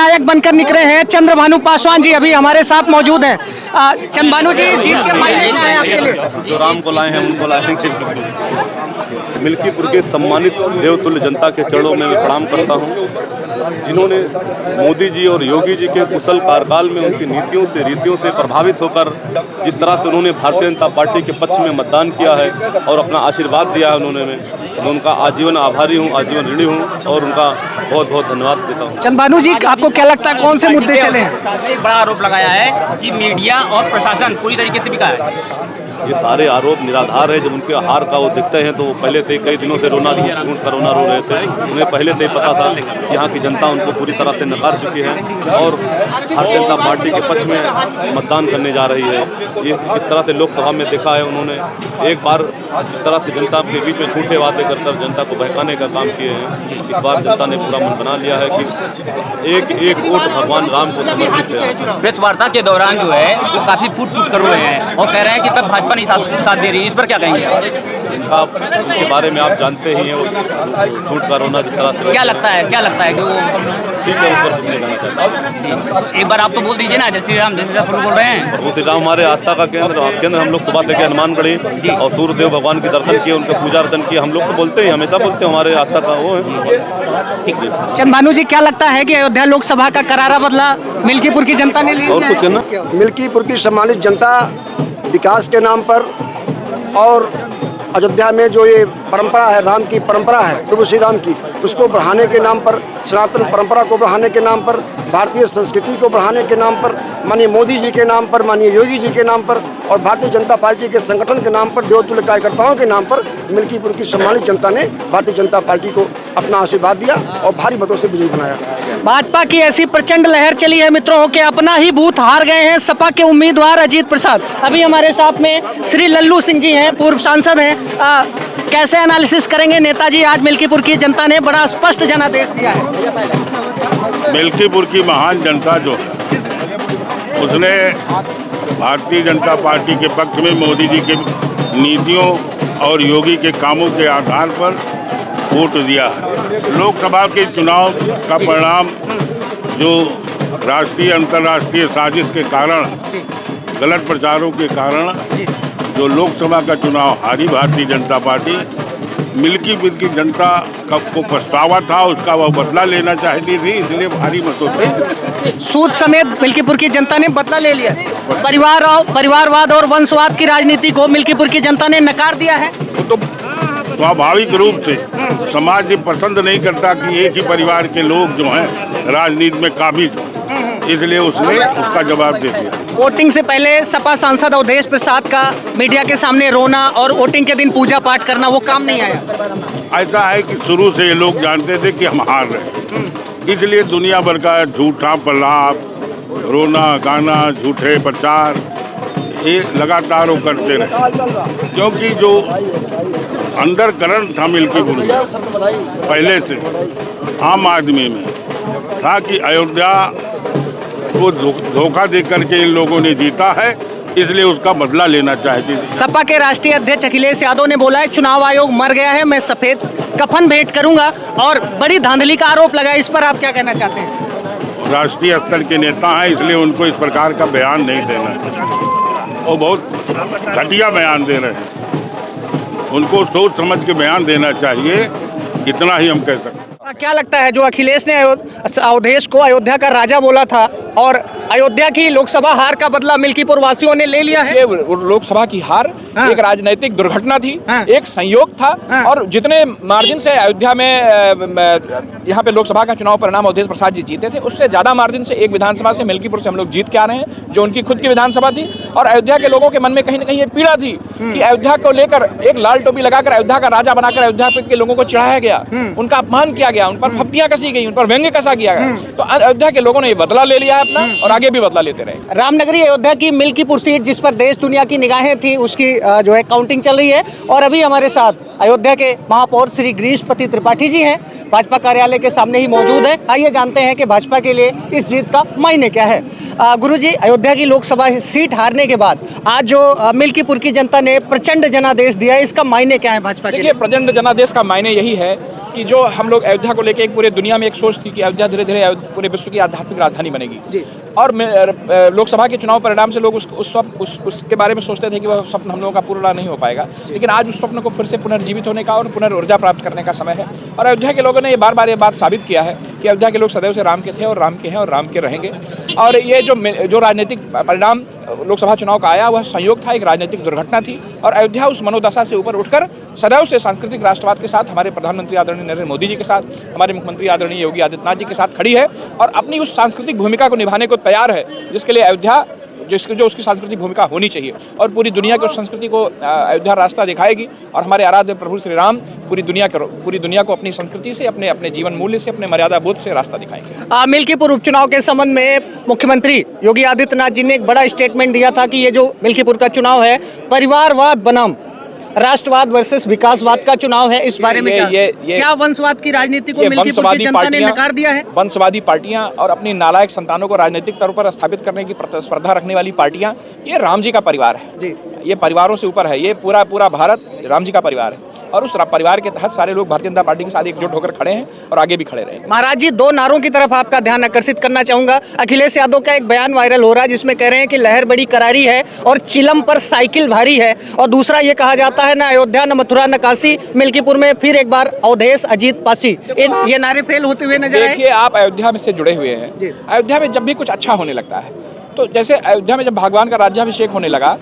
नायक बनकर निकले हैं चंद्रभानु पासवान जी अभी हमारे साथ मौजूद हैं। चंद्रभानु जी, जीत के मायने क्या है आपके लिए? जो राम को लाए हैं उनको लाएंगे। मिल्कीपुर के सम्मानित देवतुल्य जनता के चरणों में मैं प्रणाम करता हूं, जिन्होंने मोदी जी और योगी जी के कुशल कार्यकाल में उनकी नीतियों से रीतियों से प्रभावित होकर जिस तरह से उन्होंने भारतीय जनता पार्टी के पक्ष में मतदान किया है और अपना आशीर्वाद दिया है उन्होंने, मैं उनका आजीवन आभारी हूं, आजीवन ऋणी हूं और उनका बहुत बहुत धन्यवाद देता हूं। चंद्रभानु जी, आपको क्या लगता है कौन से मुद्दे चले हैं? एक बड़ा आरोप लगाया है कि मीडिया और प्रशासन पूरी तरीके से बिका है। ये सारे आरोप निराधार है। जब उनके हार का वो दिखते हैं तो वो पहले से कई दिनों से रोना रो रहे थे। उन्हें पहले से ही पता था कि यहाँ की जनता उनको पूरी तरह से नकार चुकी है और भारतीय जनता पार्टी के पक्ष में मतदान करने जा रही है। ये इस तरह से लोकसभा में देखा है उन्होंने एक बार इस तरह से जनता के बीच में झूठे वादे कर जनता को बहकाने का काम किए हैं। इस बार जनता ने पूरा मन बना लिया है कि एक एक वोट भगवान राम को समर्पित है। प्रेस वार्ता के दौरान जो है वो काफी फूट कर रहे हैं और कह रहे हैं कि तब भाजपा नहीं साथ दे रही है। इस पर क्या कहेंगे आप? इनके बारे में आप जानते ही हैं, वो झूठ का रोना जिस तरह से क्या लगता है कि वो ठीक है ऊपर कुछ नहीं कहना चाहता। एक बार आप तो बोल दीजिए ना, जय श्री राम जैसे बोल रहे हैं। प्रभु श्री राम हमारे आस्था का केंद्र हम लोग सुबह से के हनुमानगढ़ी और सूर्यदेव भगवान के दर्शन किए, उनके पूजा अर्चन किए। हम लोग तो बोलते हैं, हमेशा बोलते हैं, हमारे आस्था का वो है। ठीक है। चंद्रभानु जी, क्या लगता है कि अयोध्या लोकसभा का करारा बदला मिल्कीपुर की जनता ने लिया? और कुछ कहना? मिल्कीपुर की सम्मानित जनता विकास के नाम पर और अयोध्या में जो ये परंपरा है, राम की परंपरा है, प्रभु श्री राम की, उसको बढ़ाने के नाम पर, सनातन परंपरा को बढ़ाने के नाम पर, भारतीय संस्कृति को बढ़ाने के नाम पर, माननीय मोदी जी के नाम पर, माननीय योगी जी के नाम पर और भारतीय जनता पार्टी के संगठन के नाम पर, देवतुल्य कार्यकर्ताओं के नाम पर मिल्कीपुर की सम्मानित जनता ने भारतीय जनता पार्टी को अपना आशीर्वाद दिया और भारी मतों से विजयी बनाया। भाजपा की ऐसी प्रचंड लहर चली है मित्रों कि अपना ही बूथ हार गए हैं सपा के उम्मीदवार अजीत प्रसाद। अभी हमारे साथ में श्री लल्लू सिंह जी हैं, पूर्व सांसद हैं। कैसे एनालिसिस करेंगे नेताजी, आज मिल्कीपुर की जनता ने बड़ा स्पष्ट जनादेश दिया है? मिल्कीपुर की महान जनता जो है उसने भारतीय जनता पार्टी के पक्ष में मोदी जी के नीतियों और योगी के कामों के आधार पर वोट दिया है। लोकसभा के चुनाव का परिणाम जो राष्ट्रीय अंतर्राष्ट्रीय साजिश के कारण, गलत प्रचारों के कारण जो लोकसभा का चुनाव हारी भारतीय जनता पार्टी, मिल्कीपुर की जनता को पछतावा था, उसका वह बदला लेना चाहती थी, इसलिए भारी मतों से सूद समेत मिल्कीपुर की जनता ने बदला ले लिया। परिवारवाद और वंशवाद की राजनीति को मिल्कीपुर की जनता ने नकार दिया है। तो स्वाभाविक रूप से समाज ये पसंद नहीं करता कि एक ही परिवार के लोग जो हैं राजनीति में काबिज हो, इसलिए उसने उसका जवाब दे दिया। वोटिंग से पहले सपा सांसद अवधेश प्रसाद का मीडिया के सामने रोना और वोटिंग के दिन पूजा पाठ करना, वो काम नहीं आया। ऐसा है कि शुरू से ये लोग जानते थे कि हम हार रहे, इसलिए दुनिया भर का झूठा प्रलाप, रोना गाना, झूठे प्रचार ये लगातार वो करते रहे, क्योंकि जो अंदर करंट था मिल्कीपुर में पहले से आम आदमी में था कि अयोध्या को धोखा दे करके इन लोगों ने जीता है, इसलिए उसका बदला लेना चाहती थी। सपा के राष्ट्रीय अध्यक्ष अखिलेश यादव ने बोला है चुनाव आयोग मर गया है, मैं सफेद कफन भेंट करूंगा और बड़ी धांधली का आरोप लगाया। इस पर आप क्या कहना चाहते हैं? राष्ट्रीय स्तर के नेता हैं, इसलिए उनको इस प्रकार का बयान नहीं देना चाहिए। वो बहुत घटिया बयान दे रहे हैं, उनको सोच समझ के बयान देना चाहिए, इतना ही हम कह सकते हैं। क्या लगता है, जो अखिलेश ने अवधेश को अयोध्या का राजा बोला था और अयोध्या की लोकसभा हार का बदला मिल्कीपुर वासियों ने ले लिया है? ये लोकसभा की हार एक राजनीतिक दुर्घटना थी, एक संयोग था और जितने मार्जिन से अयोध्या में यहाँ पे लोकसभा का चुनाव परिणाम अवधेश प्रसाद जी जीते थे, उससे ज्यादा मार्जिन से एक विधानसभा से मिल्कीपुर से हम लोग जीत के आ रहे हैं, जो उनकी खुद की विधानसभा थी। और अयोध्या के लोगों के मन में कहीं ना कहीं ये पीड़ा थी कि अयोध्या को लेकर एक लाल टोपी लगाकर अयोध्या का राजा बनाकर अयोध्या के लोगों को चढ़ाया गया, उनका अपमान किया गया, उन पर फप्तियां कसी गई, उन पर व्यंग्य कसा किया गया। तो अयोध्या के लोगों ने ये बदला ले लिया है अपना और आगे भी बदला लेते रहे। रामनगरी अयोध्या की मिल्कीपुर सीट जिस पर देश दुनिया की निगाहें थी, उसकी जो है काउंटिंग चल रही है और अभी हमारे साथ अयोध्या के महापौर श्री गिरीशपति त्रिपाठी जी हैं, भाजपा कार्यालय के सामने ही मौजूद है। आइए जानते हैं कि भाजपा के लिए इस जीत का मायने क्या है। गुरुजी, अयोध्या की लोकसभा सीट हारने के बाद आज जो मिल्कीपुर की जनता ने प्रचंड जनादेश दिया है, इसका मायने क्या है भाजपा के लिए? देखिए, प्रचंड जनादेश का मायने यही है कि जो हम लोग अयोध्या को लेकर एक पूरे दुनिया में एक सोच थी कि अयोध्या धीरे धीरे पूरे विश्व की आध्यात्मिक राजधानी बनेगी जी। और लोकसभा के चुनाव परिणाम से लोग उसके बारे में सोचते थे कि वह स्वप्न हम लोगों का पूरा नहीं हो पाएगा, लेकिन आज उस स्वप्न को फिर से पुनर्जीवित होने का और पुनर्ऊर्जा प्राप्त करने का समय है। और अयोध्या के लोगों ने बार बार ये बात साबित किया है कि अयोध्या के लोग सदैव से राम के थे और राम के हैं और राम के रहेंगे। और ये जो राजनीतिक परिणाम लोकसभा चुनाव का आया वह संयोग था, एक राजनीतिक दुर्घटना थी। और अयोध्या उस मनोदशा से ऊपर उठकर सदैव से सांस्कृतिक राष्ट्रवाद के साथ, हमारे प्रधानमंत्री आदरणीय नरेंद्र मोदी जी के साथ, हमारे मुख्यमंत्री आदरणीय योगी आदित्यनाथ जी के साथ खड़ी है और अपनी उस सांस्कृतिक भूमिका को निभाने को तैयार है, जिसके लिए अयोध्या जो उसकी सांस्कृतिक भूमिका होनी चाहिए। और पूरी दुनिया की उस संस्कृति को अयोध्या रास्ता दिखाएगी और हमारे आराध्य प्रभु श्री राम पूरी दुनिया को अपनी संस्कृति से, अपने जीवन मूल्य से, अपने मर्यादा बोध से रास्ता दिखाएंगे। मिल्कीपुर उपचुनाव के संबंध में मुख्यमंत्री योगी आदित्यनाथ जी ने एक बड़ा स्टेटमेंट दिया था कि ये जो मिल्कीपुर का चुनाव है परिवारवाद बनाम राष्ट्रवाद वर्सेस विकासवाद का चुनाव है। इस बारे में क्या वंशवाद की राजनीति को मिल्कीपुर की जनता ने नकार दिया है? वंशवादी पार्टियां और अपनी नालायक संतानों को राजनीतिक तौर पर स्थापित करने की प्रतिस्पर्धा रखने वाली पार्टियां, ये राम जी का परिवार है जी। ये परिवारों से ऊपर है, ये पूरा भारत राम जी का परिवार है और उस परिवार के तहत सारे लोग भारतीय जनता पार्टी के साथ एकजुट होकर खड़े हैं और आगे भी खड़े रहेंगे। महाराज जी, दो नारों की तरफ आपका ध्यान आकर्षित करना चाहूंगा। अखिलेश यादव का एक बयान वायरल हो रहा है जिसमें कह रहे हैं कि लहर बड़ी करारी है और चिलम पर साइकिल भारी है, और दूसरा ये कहा जाता है न अयोध्या न मथुरा न काशी, मिल्कीपुर में फिर एक बार अवधेश अजीत पासी। ये नारे फेल होते हुए नजर आए। देखिए, आप अयोध्या में से जुड़े हुए हैं। अयोध्या में जब भी कुछ अच्छा होने लगता है, तो जैसे अयोध्या में जब भगवान का राज्याभिषेक होने लगा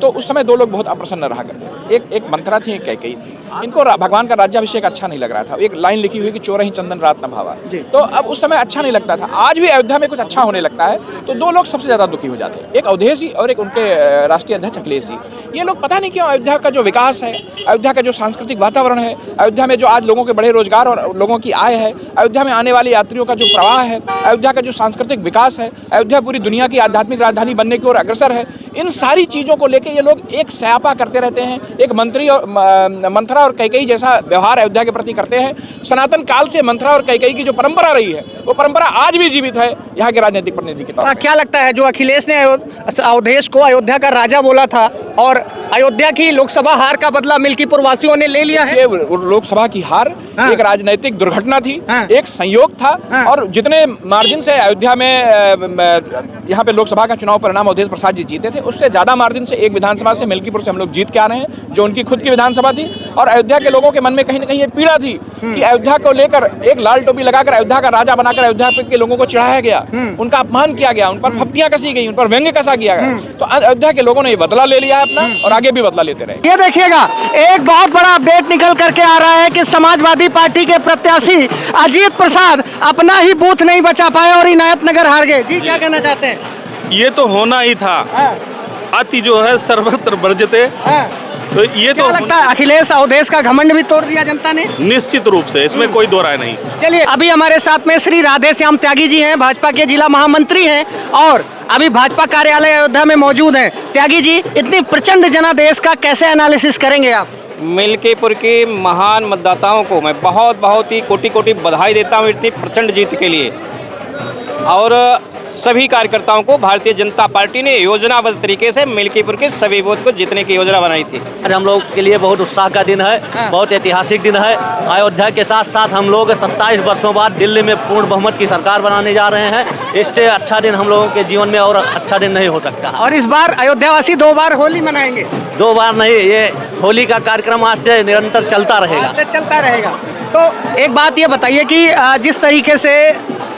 तो उस समय दो लोग बहुत अप्रसन्न रहा करते थे। एक मंत्रा थी, एक कैकेयी थी। इनको भगवान का राज्याभिषेक अच्छा नहीं लग रहा था। एक लाइन लिखी हुई कि चोर ही चंदन रात न भावा, तो अब उस समय अच्छा नहीं लगता था। आज भी अयोध्या में कुछ अच्छा होने लगता है तो दो लोग सबसे ज्यादा दुखी हो जाते हैं, एक अवधेश जी और एक उनके राष्ट्रीय अध्यक्ष अखिलेश जी। ये लोग पता नहीं क्यों अयोध्या का जो विकास है, अयोध्या का जो सांस्कृतिक वातावरण है, अयोध्या में जो आज लोगों के बड़े रोजगार और लोगों की आय है, अयोध्या में आने वाले यात्रियों का जो प्रवाह है, अयोध्या का जो सांस्कृतिक विकास है, अयोध्या पूरी दुनिया की आध्यात्मिक राजधानी बनने की ओर अग्रसर है, इन सारी चीजों को लेकर ये लोग एक स्यापा करते रहते हैं। एक मंथरा और कैकेयी जैसा व्यवहार अयोध्या के प्रति करते हैं। सनातन काल से मंथरा और कैकेयी की जो परंपरा रही है वो परंपरा आज भी जीवित है यहाँ के राजनीतिक प्रतिनिधि के तौर पर। क्या लगता है, जो अखिलेश ने अवधेश को अयोध्या का राजा बोला था और अयोध्या की लोकसभा हार का बदला मिल्कीपुर वासियों ने ले लिया है? लोकसभा की हार एक राजनीतिक दुर्घटना थी, एक संयोग था। और जितने मार्जिन से अयोध्या में यहाँ पे लोकसभा का चुनाव परिणाम अवधेश प्रसाद जी जीते थे, उससे ज्यादा मार्जिन से एक विधानसभा से मिल्कीपुर से हम लोग जीत के आ रहे हैं, जो उनकी खुद की विधानसभा थी। और अयोध्या के लोगों के मन में कहीं ना कहीं ये पीड़ा थी कि अयोध्या को लेकर एक लाल टोपी लगाकर अयोध्या का राजा बनाकर अयोध्या के लोगों को चिढ़ाया गया, उनका अपमान किया गया, उन पर फप्तियां कसी गई, उन पर व्यंग्य कसा किया गया। तो अयोध्या के लोगों ने ये बदला ले लिया है अपना और आगे भी बदला लेते रहे। ये देखिएगा, एक बहुत बड़ा अपडेट निकल करके आ रहा है कि समाजवादी पार्टी के प्रत्याशी अजीत प्रसाद अपना ही बूथ नहीं बचा पाए और इनायतनगर हार गए। जी, क्या कहना चाहते हैं? ये तो होना ही था। अति जो है सर्वत्र वर्जते। तो ये क्या तो लगता है, अखिलेश अवधेश का घमंड भी तोड़ दिया जनता ने? निश्चित रूप से, इसमें कोई दो राय नहीं। चलिए, अभी हमारे साथ में श्री राधे श्याम त्यागी जी हैं, भाजपा के जिला महामंत्री हैं और अभी भाजपा कार्यालय अयोध्या में मौजूद हैं। त्यागी जी, इतनी प्रचंड जनादेश का कैसे एनालिसिस करेंगे आप? मिल्कीपुर की महान मतदाताओं को मैं बहुत ही कोटि बधाई देता हूँ इतनी प्रचंड जीत के लिए। और सभी कार्यकर्ताओं को भारतीय जनता पार्टी ने योजनाबद्ध तरीके से मिल्कीपुर के सभी बूथ को जीतने की योजना बनाई थी। आज हम लोग के लिए बहुत उत्साह का दिन है, बहुत ऐतिहासिक दिन है। अयोध्या के साथ साथ हम लोग 27 वर्षों बाद दिल्ली में पूर्ण बहुमत की सरकार बनाने जा रहे हैं। इससे अच्छा दिन हम लोगों के जीवन में और अच्छा दिन नहीं हो सकता। और इस बार अयोध्यावासी 2 बार होली मनाएंगे? 2 बार नहीं, ये होली का कार्यक्रम आज से निरंतर चलता रहेगा। तो एक बात ये बताइए कि जिस तरीके से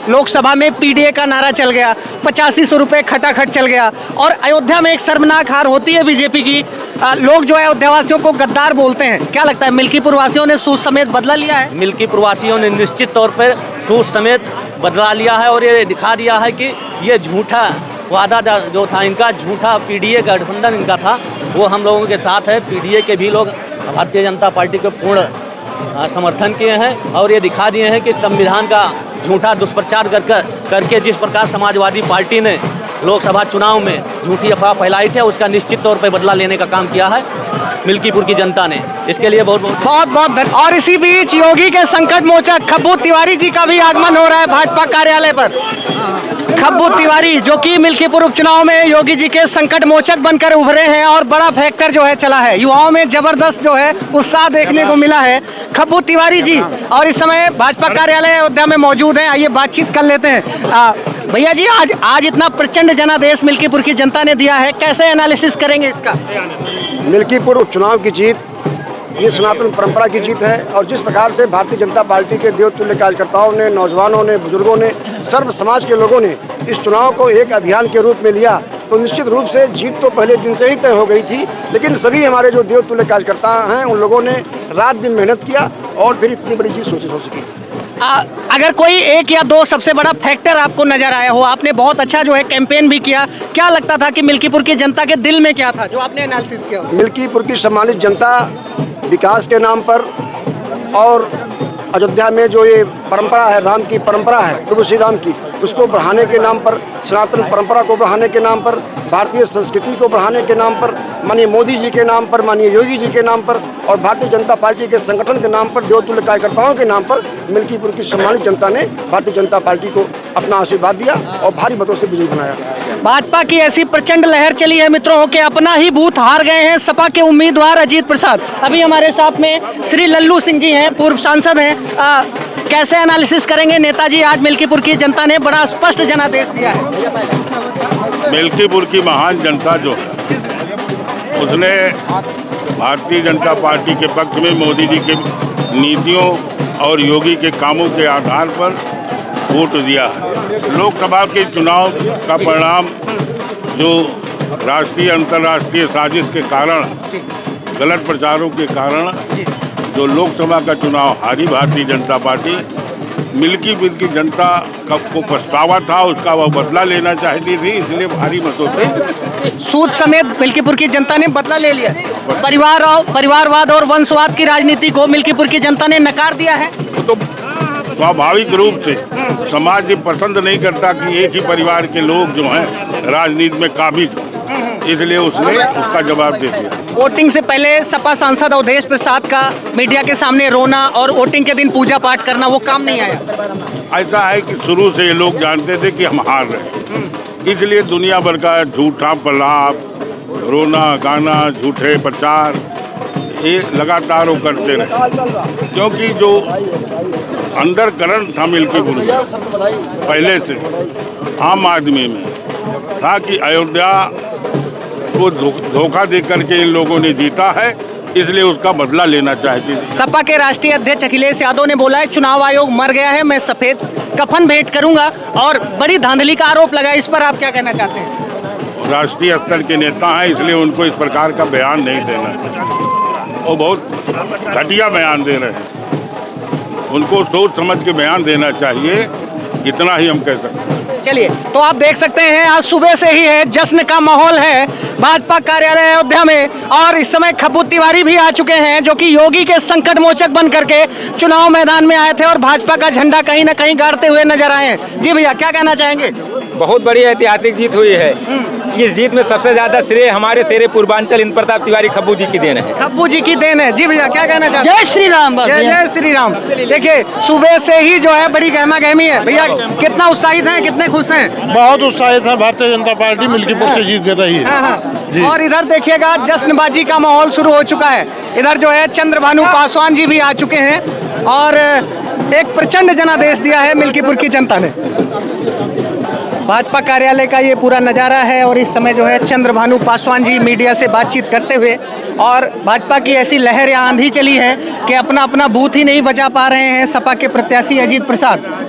लोकसभा में पीडीए का नारा चल गया, 8500 रुपये खटाखट चल गया और अयोध्या में एक शर्मनाक हार होती है बीजेपी की, लोग जो है अयोध्यावासियों को गद्दार बोलते हैं। क्या लगता है, मिल्कीपुर वासियों ने सूद समेत बदला लिया है? मिल्कीपुर वासियों ने निश्चित तौर पर सूद समेत बदला लिया है और ये दिखा दिया है कि ये झूठा वादा जो था इनका, झूठा पीडीए गठबंधन इनका था, वो हम लोगों के साथ है। पीडीए के भी लोग भारतीय जनता पार्टी को पूर्ण समर्थन किए हैं और ये दिखा दिए हैं कि संविधान का झूठा दुष्प्रचार करके जिस प्रकार समाजवादी पार्टी ने लोकसभा चुनाव में झूठी अफवाह फैलाई थे, उसका निश्चित तौर पर बदला लेने का काम किया है मिल्कीपुर की जनता ने। इसके लिए बहुत बहुत धन्यवाद। और इसी बीच योगी के संकट मोचक खब्बू तिवारी जी का भी आगमन हो रहा है भाजपा कार्यालय पर। खब्बू तिवारी जो कि मिल्कीपुर उपचुनाव में योगी जी के संकट मोचक बनकर उभरे हैं और बड़ा फैक्टर जो है चला है, युवाओं में जबरदस्त जो है उत्साह देखने को मिला है। खब्बू तिवारी जी और इस समय भाजपा कार्यालय अयोध्या में मौजूद हैं, आइए बातचीत कर लेते हैं। भैया जी, आज इतना प्रचंड जनादेश मिल्कीपुर की जनता ने दिया है, कैसे एनालिसिस करेंगे इसका? मिल्कीपुर उपचुनाव की जीत ये सनातन परंपरा की जीत है और जिस प्रकार से भारतीय जनता पार्टी के देवतुल्य कार्यकर्ताओं ने, नौजवानों ने, बुजुर्गों ने, सर्व समाज के लोगों ने इस चुनाव को एक अभियान के रूप में लिया तो निश्चित रूप से जीत तो पहले दिन से ही तय हो गई थी, लेकिन सभी हमारे जो देवतुल्य कार्यकर्ता हैं उन लोगों ने रात दिन मेहनत किया और फिर इतनी बड़ी जीत हो सकी। अगर कोई एक या दो सबसे बड़ा फैक्टर आपको नजर आया हो, आपने बहुत अच्छा जो है कैंपेन भी किया, क्या लगता था कि मिल्कीपुर की जनता के दिल में क्या था जो आपने एनालिसिस किया? मिल्कीपुर की सम्मानित जनता विकास के नाम पर और अयोध्या में जो ये परंपरा है, राम की परंपरा है, प्रभु श्री राम की, उसको बढ़ाने के नाम पर, सनातन परंपरा को बढ़ाने के नाम पर, भारतीय संस्कृति को बढ़ाने के नाम पर, माननीय मोदी जी के नाम पर, माननीय योगी जी के नाम पर और भारतीय जनता पार्टी के संगठन के नाम पर, देवतुल्य कार्यकर्ताओं के नाम पर मिल्कीपुर की सम्मानित जनता ने भारतीय जनता पार्टी को अपना आशीर्वाद दिया और भारी मतों से विजयी बनाया। भाजपा की ऐसी प्रचंड लहर चली है मित्रों के अपना ही बूथ हार गए हैं सपा के उम्मीदवार अजीत प्रसाद। अभी हमारे साथ में श्री लल्लू सिंह जी हैं, पूर्व सांसद हैं। कैसे एनालिसिस करेंगे नेताजी, आज मिल्कीपुर की जनता ने बड़ा स्पष्ट जनादेश दिया है? मिल्कीपुर की महान जनता जो है उसने भारतीय जनता पार्टी के पक्ष में मोदी जी के नीतियों और योगी के कामों के आधार पर वोट दिया है। लोकसभा के चुनाव का परिणाम जो राष्ट्रीय अंतर्राष्ट्रीय साजिश के कारण, गलत प्रचारों के कारण जो लोकसभा का चुनाव हारी भारतीय जनता पार्टी, मिल्कीपुर की जनता को पछतावा था, उसका वह बदला लेना चाहती थी, इसलिए भारी मतों से सूद समेत मिल्कीपुर की जनता ने बदला ले लिया। परिवारवाद और वंशवाद की राजनीति को मिल्कीपुर की जनता ने नकार दिया है। तो स्वाभाविक रूप से समाज ये पसंद नहीं करता कि एक ही परिवार के लोग जो हैं राजनीति में काबिज हो, इसलिए उसने उसका जवाब दे दिया। वोटिंग से पहले सपा सांसद अवधेश प्रसाद का मीडिया के सामने रोना और वोटिंग के दिन पूजा पाठ करना, वो काम नहीं आया। ऐसा है कि शुरू से ये लोग जानते थे कि हम हार रहे, इसलिए दुनिया भर का झूठा प्रलाप, रोना गाना, झूठे प्रचार ये लगातार वो करते रहे, क्योंकि जो अंदर करंट था मिल्कीपुर में पहले से आम आदमी में था कि अयोध्या को धोखा दे करके इन लोगों ने जीता है, इसलिए उसका बदला लेना चाहती थी। सपा के राष्ट्रीय अध्यक्ष अखिलेश यादव ने बोला है चुनाव आयोग मर गया है, मैं सफेद कफन भेंट करूंगा और बड़ी धांधली का आरोप लगा। इस पर आप क्या कहना चाहते हैं? राष्ट्रीय स्तर के नेता हैं, इसलिए उनको इस प्रकार का बयान नहीं देना, वो बहुत घटिया बयान दे रहे हैं, उनको सोच समझ के बयान देना चाहिए, इतना ही हम कह सकते हैं। चलिए, तो आप देख सकते हैं आज सुबह से ही है जश्न का माहौल है भाजपा कार्यालय अयोध्या में और इस समय खब्बू तिवारी भी आ चुके हैं जो कि योगी के संकट मोचक बन करके चुनाव मैदान में आए थे और भाजपा का झंडा कहीं ना कहीं गाड़ते हुए नजर आए हैं। जी भैया, क्या कहना चाहेंगे? बहुत बड़ी ऐतिहासिक जीत हुई है। इस जीत में सबसे ज्यादा श्रेय हमारे तेरे पूर्वांचल इंद्र प्रताप तिवारी खब्बू जी की देन है। खब्बू जी की देन है। जी भैया, क्या कहना चाहते हैं? जय श्री राम। जय श्री राम। देखिए, सुबह से ही जो है बड़ी गहमा गहमी है। भैया, कितना उत्साहित हैं, कितने खुश हैं? बहुत उत्साहित है। भारतीय जनता पार्टी मिल्कीपुर से जीत कर रही है। हाँ। और इधर देखिएगा जश्नबाजी का माहौल शुरू हो चुका है। इधर जो है चंद्रभानु पासवान जी भी आ चुके हैं और एक प्रचंड जनादेश दिया है मिल्कीपुर की जनता ने। भाजपा कार्यालय का ये पूरा नज़ारा है और इस समय जो है चंद्रभानु पासवान जी मीडिया से बातचीत करते हुए, और भाजपा की ऐसी लहर या आंधी चली है कि अपना अपना बूथ ही नहीं बचा पा रहे हैं सपा के प्रत्याशी अजीत प्रसाद।